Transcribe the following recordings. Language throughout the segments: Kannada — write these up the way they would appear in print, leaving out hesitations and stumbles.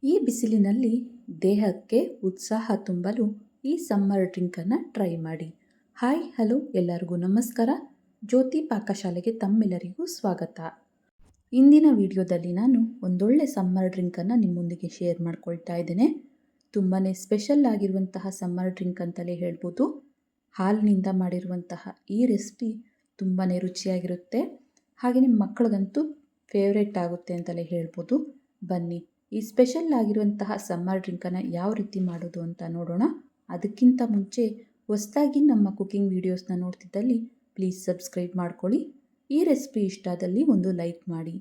ಈ ಬಿಸಿಲಿನಲ್ಲಿ ದೇಹಕ್ಕೆ ಉತ್ಸಾಹ ತುಂಬಲು ಈ ಸಮ್ಮರ್ ಡ್ರಿಂಕನ್ನು ಟ್ರೈ ಮಾಡಿ. ಹಾಯ್ ಹಲೋ ಎಲ್ಲರಿಗೂ ನಮಸ್ಕಾರ. ಜ್ಯೋತಿ ಪಾಕಶಾಲೆಗೆ ತಮ್ಮೆಲ್ಲರಿಗೂ ಸ್ವಾಗತ. ಇಂದಿನ ವಿಡಿಯೋದಲ್ಲಿ ನಾನು ಒಂದೊಳ್ಳೆ ಸಮ್ಮರ್ ಡ್ರಿಂಕನ್ನು ನಿಮ್ಮೊಂದಿಗೆ ಶೇರ್ ಮಾಡ್ಕೊಳ್ತಾ ಇದ್ದೇನೆ. ತುಂಬಾ ಸ್ಪೆಷಲ್ ಆಗಿರುವಂತಹ ಸಮ್ಮರ್ ಡ್ರಿಂಕ್ ಅಂತಲೇ ಹೇಳ್ಬೋದು. ಹಾಲಿನಿಂದ ಮಾಡಿರುವಂತಹ ಈ ರೆಸಿಪಿ ತುಂಬಾ ರುಚಿಯಾಗಿರುತ್ತೆ. ಹಾಗೆ ನಿಮ್ಮ ಮಕ್ಕಳಿಗಂತೂ ಫೇವ್ರೇಟ್ ಆಗುತ್ತೆ ಅಂತಲೇ ಹೇಳ್ಬೋದು. ಬನ್ನಿ ಈ ಸ್ಪೆಷಲ್ ಆಗಿರುವಂತಹ ಸಮ್ಮರ್ ಡ್ರಿಂಕನ್ನು ಯಾವ ರೀತಿ ಮಾಡೋದು ಅಂತ ನೋಡೋಣ. ಅದಕ್ಕಿಂತ ಮುಂಚೆ ಹೊಸದಾಗಿ ನಮ್ಮ ಕುಕಿಂಗ್ ವೀಡಿಯೋಸ್ನ ನೋಡ್ತಿದ್ದಲ್ಲಿ ಪ್ಲೀಸ್ ಸಬ್ಸ್ಕ್ರೈಬ್ ಮಾಡ್ಕೊಳ್ಳಿ. ಈ ರೆಸಿಪಿ ಇಷ್ಟ ಆದಲ್ಲಿ ಒಂದು ಲೈಕ್ ಮಾಡಿ.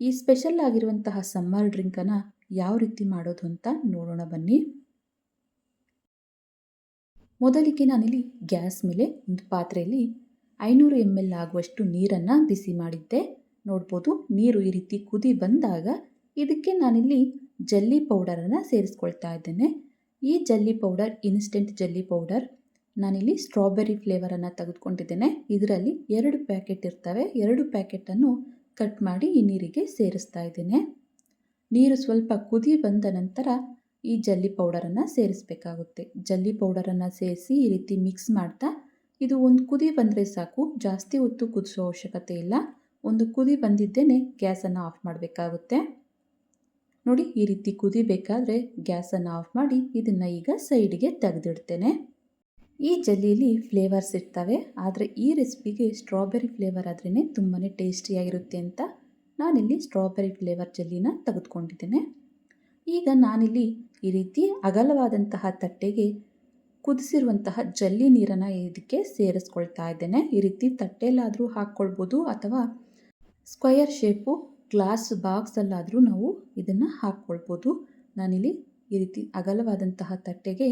ಈ ಸ್ಪೆಷಲ್ ಆಗಿರುವಂತಹ ಸಮ್ಮರ್ ಡ್ರಿಂಕನ್ನು ಯಾವ ರೀತಿ ಮಾಡೋದು ಅಂತ ನೋಡೋಣ ಬನ್ನಿ. ಮೊದಲಿಗೆ ನಾನಿಲ್ಲಿ ಗ್ಯಾಸ್ ಮೇಲೆ ಒಂದು ಪಾತ್ರೆಯಲ್ಲಿ 500 ml ಆಗುವಷ್ಟು ನೀರನ್ನು ಬಿಸಿ ಮಾಡಿದ್ದೆ. ನೋಡ್ಬೋದು, ನೀರು ಈ ರೀತಿ ಕುದಿ ಬಂದಾಗ ಇದಕ್ಕೆ ನಾನಿಲ್ಲಿ ಜಲ್ಲಿ ಪೌಡರನ್ನು ಸೇರಿಸ್ಕೊಳ್ತಾ ಇದ್ದೇನೆ. ಈ ಜಲ್ಲಿ ಪೌಡರ್ ಇನ್ಸ್ಟೆಂಟ್ ಜಲ್ಲಿ ಪೌಡರ್. ನಾನಿಲ್ಲಿ ಸ್ಟ್ರಾಬೆರಿ ಫ್ಲೇವರನ್ನು ತೆಗೆದುಕೊಂಡಿದ್ದೇನೆ. ಇದರಲ್ಲಿ 2 ಪ್ಯಾಕೆಟ್ ಇರ್ತವೆ. 2 ಪ್ಯಾಕೆಟನ್ನು ಕಟ್ ಮಾಡಿ ಈ ನೀರಿಗೆ ಸೇರಿಸ್ತಾ ಇದ್ದೇನೆ. ನೀರು ಸ್ವಲ್ಪ ಕುದಿ ಬಂದ ನಂತರ ಈ ಜಲ್ಲಿ ಪೌಡರನ್ನು ಸೇರಿಸಬೇಕಾಗುತ್ತೆ. ಜಲ್ಲಿ ಪೌಡರನ್ನು ಸೇರಿಸಿ ಈ ರೀತಿ ಮಿಕ್ಸ್ ಮಾಡ್ತಾ ಇದು ಒಂದು ಕುದಿ ಬಂದರೆ ಸಾಕು. ಜಾಸ್ತಿ ಹೊತ್ತು ಕುದಿಸೋ ಅವಶ್ಯಕತೆ ಇಲ್ಲ. ಒಂದು ಕುದಿ ಬಂದಿದ್ದೇನೆ ಗ್ಯಾಸನ್ನು ಆಫ್ ಮಾಡಬೇಕಾಗುತ್ತೆ. ನೋಡಿ, ಈ ರೀತಿ ಕುದಿಬೇಕಾದ್ರೆ ಗ್ಯಾಸನ್ನು ಆಫ್ ಮಾಡಿ ಇದನ್ನು ಈಗ ಸೈಡಿಗೆ ತೆಗೆದಿಡ್ತೇನೆ. ಈ ಜಲ್ಲಿಯಲ್ಲಿ ಫ್ಲೇವರ್ಸ್ ಇರ್ತವೆ, ಆದರೆ ಈ ರೆಸಿಪಿಗೆ ಸ್ಟ್ರಾಬೆರಿ ಫ್ಲೇವರ್ ಆದ್ರೇ ತುಂಬಾ ಟೇಸ್ಟಿಯಾಗಿರುತ್ತೆ ಅಂತ ನಾನಿಲ್ಲಿ ಸ್ಟ್ರಾಬೆರಿ ಫ್ಲೇವರ್ ಜಲ್ಲಿನ ತೆಗೆದುಕೊಂಡಿದ್ದೇನೆ. ಈಗ ನಾನಿಲ್ಲಿ ಈ ರೀತಿ ಅಗಲವಾದಂತಹ ತಟ್ಟೆಗೆ ಕುದಿಸಿರುವಂತಹ ಜಲ್ಲಿ ನೀರನ್ನು ಇದಕ್ಕೆ ಸೇರಿಸ್ಕೊಳ್ತಾ ಇದ್ದೇನೆ. ಈ ರೀತಿ ತಟ್ಟೆಯಲ್ಲಾದರೂ ಹಾಕ್ಕೊಳ್ಬೋದು ಅಥವಾ ಸ್ಕ್ವಯರ್ ಶೇಪು ಗ್ಲಾಸ್ ಬಾಕ್ಸಲ್ಲಾದರೂ ನಾವು ಇದನ್ನು ಹಾಕ್ಕೊಳ್ಬೋದು. ನಾನಿಲ್ಲಿ ಈ ರೀತಿ ಅಗಲವಾದಂತಹ ತಟ್ಟೆಗೆ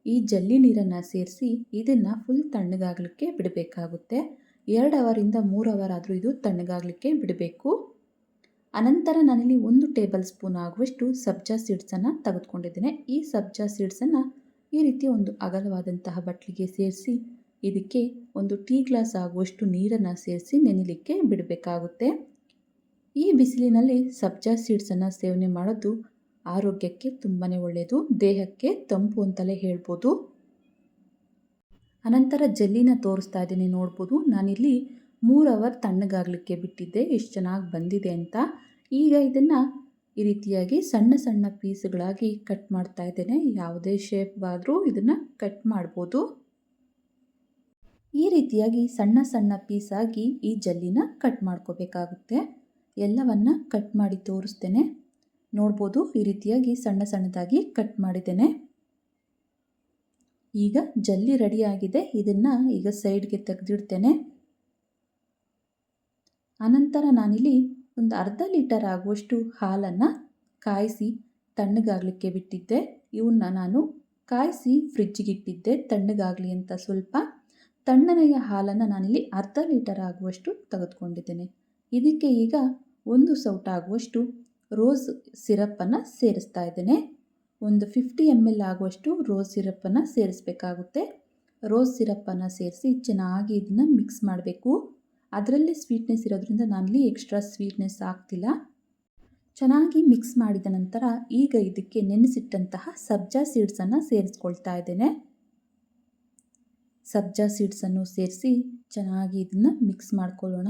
ಈ ಜಲ್ಲಿ ನೀರನ್ನು ಸೇರಿಸಿ ಇದನ್ನು ಫುಲ್ ತಣ್ಣಗಾಗಲಿಕ್ಕೆ ಬಿಡಬೇಕಾಗುತ್ತೆ. 2 ಅವರಿಂದ 3 ಅವರ್ ಆದರೂ ಇದು ತಣ್ಣಗಾಗಲಿಕ್ಕೆ ಬಿಡಬೇಕು. ಅನಂತರ ನಾನಿಲ್ಲಿ 1 ಟೇಬಲ್ ಸ್ಪೂನ್ ಆಗುವಷ್ಟು ಸಬ್ಜಾ ಸೀಡ್ಸನ್ನು ತೆಗೆದುಕೊಂಡಿದ್ದೇನೆ. ಈ ಸಬ್ಜಾ ಸೀಡ್ಸನ್ನು ಈ ರೀತಿ ಒಂದು ಅಗಲವಾದಂತಹ ಬಟ್ಲಿಗೆ ಸೇರಿಸಿ ಇದಕ್ಕೆ 1 ಟೀ ಗ್ಲಾಸ್ ಆಗುವಷ್ಟು ನೀರನ್ನು ಸೇರಿಸಿ ನೆನೆಯಲಿಕ್ಕೆ ಬಿಡಬೇಕಾಗುತ್ತೆ. ಈ ಬಿಸಿಲಿನಲ್ಲಿ ಸಬ್ಜಾ ಸೀಡ್ಸನ್ನು ಸೇವನೆ ಮಾಡೋದು ಆರೋಗ್ಯಕ್ಕೆ ತುಂಬಾ ಒಳ್ಳೆಯದು, ದೇಹಕ್ಕೆ ತಂಪು ಅಂತಲೇ ಹೇಳ್ಬೋದು. ಅನಂತರ ಜಲ್ಲಿನ ತೋರಿಸ್ತಾ ಇದ್ದೀನಿ. ನೋಡ್ಬೋದು, ನಾನಿಲ್ಲಿ 3 ಅವರ್ ತಣ್ಣಗಾಗಲಿಕ್ಕೆ ಬಿಟ್ಟಿದ್ದೆ. ಎಷ್ಟು ಚೆನ್ನಾಗಿ ಬಂದಿದೆ ಅಂತ. ಈಗ ಇದನ್ನು ಈ ರೀತಿಯಾಗಿ ಸಣ್ಣ ಸಣ್ಣ ಪೀಸ್ಗಳಾಗಿ ಕಟ್ ಮಾಡ್ತಾ ಇದ್ದೇನೆ. ಯಾವುದೇ ಶೇಪ್ ಆದರೂ ಇದನ್ನು ಕಟ್ ಮಾಡ್ಬೋದು. ಈ ರೀತಿಯಾಗಿ ಸಣ್ಣ ಸಣ್ಣ ಪೀಸಾಗಿ ಈ ಜಲ್ಲಿನ ಕಟ್ ಮಾಡ್ಕೋಬೇಕಾಗುತ್ತೆ. ಎಲ್ಲವನ್ನ ಕಟ್ ಮಾಡಿ ತೋರಿಸ್ತೇನೆ. ನೋಡ್ಬೋದು, ಈ ರೀತಿಯಾಗಿ ಸಣ್ಣ ಸಣ್ಣದಾಗಿ ಕಟ್ ಮಾಡಿದ್ದೇನೆ. ಈಗ ಜಲ್ಲಿ ರೆಡಿಯಾಗಿದೆ. ಇದನ್ನು ಈಗ ಸೈಡ್ಗೆ ತೆಗೆದಿಡ್ತೇನೆ. ಅನಂತರ ನಾನಿಲ್ಲಿ ಒಂದು ಅರ್ಧ ಲೀಟರ್ ಆಗುವಷ್ಟು ಹಾಲನ್ನು ಕಾಯಿಸಿ ತಣ್ಣಗಾಗಲಿಕ್ಕೆ ಬಿಟ್ಟಿದ್ದೆ. ಇವನ್ನ ನಾನು ಕಾಯಿಸಿ ಫ್ರಿಜ್ಜಿಗೆ ಇಟ್ಟಿದ್ದೆ ತಣ್ಣಗಾಗಲಿ ಅಂತ. ಸ್ವಲ್ಪ ತಣ್ಣನೆಯ ಹಾಲನ್ನು ನಾನಿಲ್ಲಿ ಅರ್ಧ ಲೀಟರ್ ಆಗುವಷ್ಟು ತೆಗೆದುಕೊಂಡಿದ್ದೇನೆ. ಇದಕ್ಕೆ ಈಗ 1 ಸೌಟ ಆಗುವಷ್ಟು ರೋಸ್ ಸಿರಪ್ಪನ್ನು ಸೇರಿಸ್ತಾ ಇದ್ದೇನೆ. ಒಂದು 50 ml ಆಗುವಷ್ಟು ರೋಸ್ ಸಿರಪ್ಪನ್ನು ಸೇರಿಸಬೇಕಾಗುತ್ತೆ. ರೋಸ್ ಸಿರಪ್ಪನ್ನು ಸೇರಿಸಿ ಚೆನ್ನಾಗಿ ಇದನ್ನು ಮಿಕ್ಸ್ ಮಾಡಬೇಕು. ಅದರಲ್ಲೇ ಸ್ವೀಟ್ನೆಸ್ ಇರೋದ್ರಿಂದ ನಾನಿಲ್ಲಿ ಎಕ್ಸ್ಟ್ರಾ ಸ್ವೀಟ್ನೆಸ್ ಆಗ್ತಿಲ್ಲ. ಚೆನ್ನಾಗಿ ಮಿಕ್ಸ್ ಮಾಡಿದ ನಂತರ ಈಗ ಇದಕ್ಕೆ ನೆನೆಸಿಟ್ಟಂತಹ ಸಬ್ಜಾ ಸೀಡ್ಸನ್ನು ಸೇರಿಸ್ಕೊಳ್ತಾ ಇದ್ದೇನೆ. ಸಬ್ಜಾ ಸೀಡ್ಸನ್ನು ಸೇರಿಸಿ ಚೆನ್ನಾಗಿ ಇದನ್ನು ಮಿಕ್ಸ್ ಮಾಡ್ಕೊಳ್ಳೋಣ.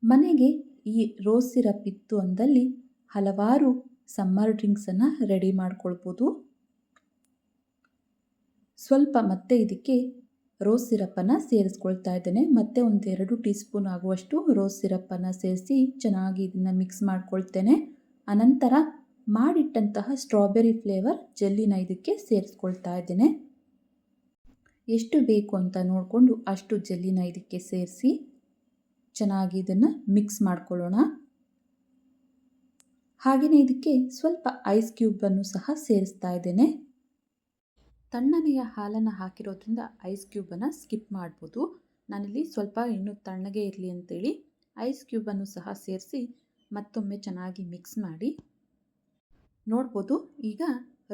ಮನೆಗೆ ಈ ರೋಸ್ ಸಿರಪ್ ಇತ್ತು ಅಂದಲ್ಲಿ ಹಲವಾರು ಸಮ್ಮರ್ ಡ್ರಿಂಕ್ಸನ್ನು ರೆಡಿ ಮಾಡ್ಕೊಳ್ಬೋದು. ಸ್ವಲ್ಪ ಮತ್ತೆ ಇದಕ್ಕೆ ರೋಸ್ ಸಿರಪ್ಪನ್ನು ಸೇರಿಸ್ಕೊಳ್ತಾ ಇದ್ದೇನೆ. ಮತ್ತೆ ಒಂದು 2 ಟೀ ಸ್ಪೂನ್ ಆಗುವಷ್ಟು ರೋಸ್ ಸಿರಪ್ಪನ್ನು ಸೇರಿಸಿ ಚೆನ್ನಾಗಿ ಇದನ್ನು ಮಿಕ್ಸ್ ಮಾಡ್ಕೊಳ್ತೇನೆ. ಅನಂತರ ಮಾಡಿಟ್ಟಂತಹ ಸ್ಟ್ರಾಬೆರಿ ಫ್ಲೇವರ್ ಜಲ್ಲಿನ ಇದಕ್ಕೆ ಸೇರಿಸ್ಕೊಳ್ತಾ ಇದ್ದೇನೆ. ಎಷ್ಟು ಬೇಕು ಅಂತ ನೋಡಿಕೊಂಡು ಅಷ್ಟು ಜಲ್ಲಿನ ಇದಕ್ಕೆ ಸೇರಿಸಿ ಚೆನ್ನಾಗಿ ಇದನ್ನು ಮಿಕ್ಸ್ ಮಾಡ್ಕೊಳ್ಳೋಣ. ಹಾಗೆಯೇ ಇದಕ್ಕೆ ಸ್ವಲ್ಪ ಐಸ್ ಕ್ಯೂಬನ್ನು ಸಹ ಸೇರಿಸ್ತಾ ಇದ್ದೇನೆ. ತಣ್ಣನೆಯ ಹಾಲನ್ನು ಹಾಕಿರೋದ್ರಿಂದ ಐಸ್ ಕ್ಯೂಬನ್ನು ಸ್ಕಿಪ್ ಮಾಡ್ಬೋದು. ನಾನಿಲ್ಲಿ ಸ್ವಲ್ಪ ಇನ್ನೂ ತಣ್ಣಗೆ ಇರಲಿ ಅಂತೇಳಿ ಐಸ್ ಕ್ಯೂಬನ್ನು ಸಹ ಸೇರಿಸಿ ಮತ್ತೊಮ್ಮೆ ಚೆನ್ನಾಗಿ ಮಿಕ್ಸ್ ಮಾಡಿ. ನೋಡ್ಬೋದು, ಈಗ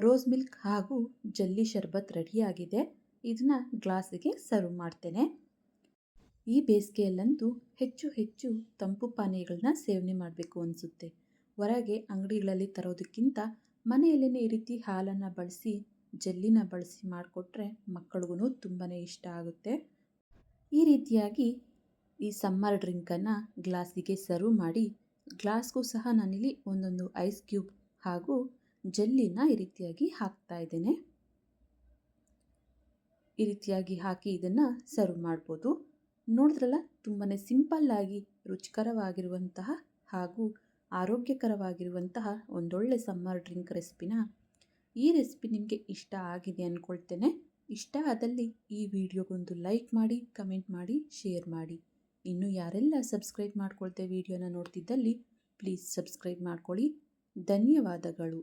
ರೋಸ್ ಮಿಲ್ಕ್ ಹಾಗೂ ಜಲ್ಲಿ ಶರ್ಬತ್ ರೆಡಿಯಾಗಿದೆ. ಇದನ್ನು ಗ್ಲಾಸಿಗೆ ಸರ್ವ್ ಮಾಡ್ತೇನೆ. ಈ ಬೇಸಿಗೆಯಲ್ಲಂತೂ ಹೆಚ್ಚು ಹೆಚ್ಚು ತಂಪು ಪಾನೀಯಗಳನ್ನ ಸೇವನೆ ಮಾಡಬೇಕು ಅನಿಸುತ್ತೆ. ಹೊರಗೆ ಅಂಗಡಿಗಳಲ್ಲಿ ತರೋದಕ್ಕಿಂತ ಮನೆಯಲ್ಲೇ ಈ ರೀತಿ ಹಾಲನ್ನು ಬಳಸಿ ಜೆಲ್ಲಿನ ಬಳಸಿ ಮಾಡಿಕೊಟ್ರೆ ಮಕ್ಕಳಿಗೂ ತುಂಬಾ ಇಷ್ಟ ಆಗುತ್ತೆ. ಈ ರೀತಿಯಾಗಿ ಈ ಸಮ್ಮರ್ ಡ್ರಿಂಕನ್ನು ಗ್ಲಾಸಿಗೆ ಸರ್ವ್ ಮಾಡಿ ಗ್ಲಾಸ್ಗೂ ಸಹ ನಾನಿಲ್ಲಿ ಒಂದೊಂದು ಐಸ್ ಕ್ಯೂಬ್ ಹಾಗೂ ಜೆಲ್ಲಿನ ಈ ರೀತಿಯಾಗಿ ಹಾಕ್ತಾ ಇದ್ದೇನೆ. ಈ ರೀತಿಯಾಗಿ ಹಾಕಿ ಇದನ್ನು ಸರ್ವ್ ಮಾಡ್ಬೋದು. ನೋಡಿದ್ರಲ್ಲ, ತುಂಬಾ ಸಿಂಪಲ್ಲಾಗಿ ರುಚಿಕರವಾಗಿರುವಂತಹ ಹಾಗೂ ಆರೋಗ್ಯಕರವಾಗಿರುವಂತಹ ಒಂದೊಳ್ಳೆ ಸಮ್ಮರ್ ಡ್ರಿಂಕ್ ರೆಸಿಪಿನ. ಈ ರೆಸಿಪಿ ನಿಮಗೆ ಇಷ್ಟ ಆಗಿದೆ ಅಂದ್ಕೊಳ್ತೇನೆ. ಇಷ್ಟ ಆದಲ್ಲಿ ಈ ವಿಡಿಯೋಗೊಂದು ಲೈಕ್ ಮಾಡಿ, ಕಮೆಂಟ್ ಮಾಡಿ, ಶೇರ್ ಮಾಡಿ. ಇನ್ನು ಯಾರೆಲ್ಲ ಸಬ್ಸ್ಕ್ರೈಬ್ ಮಾಡ್ಕೊಳ್ತೇ ವಿಡಿಯೋನ ನೋಡ್ತಿದ್ದಲ್ಲಿ ಪ್ಲೀಸ್ ಸಬ್ಸ್ಕ್ರೈಬ್ ಮಾಡ್ಕೊಳ್ಳಿ. ಧನ್ಯವಾದಗಳು.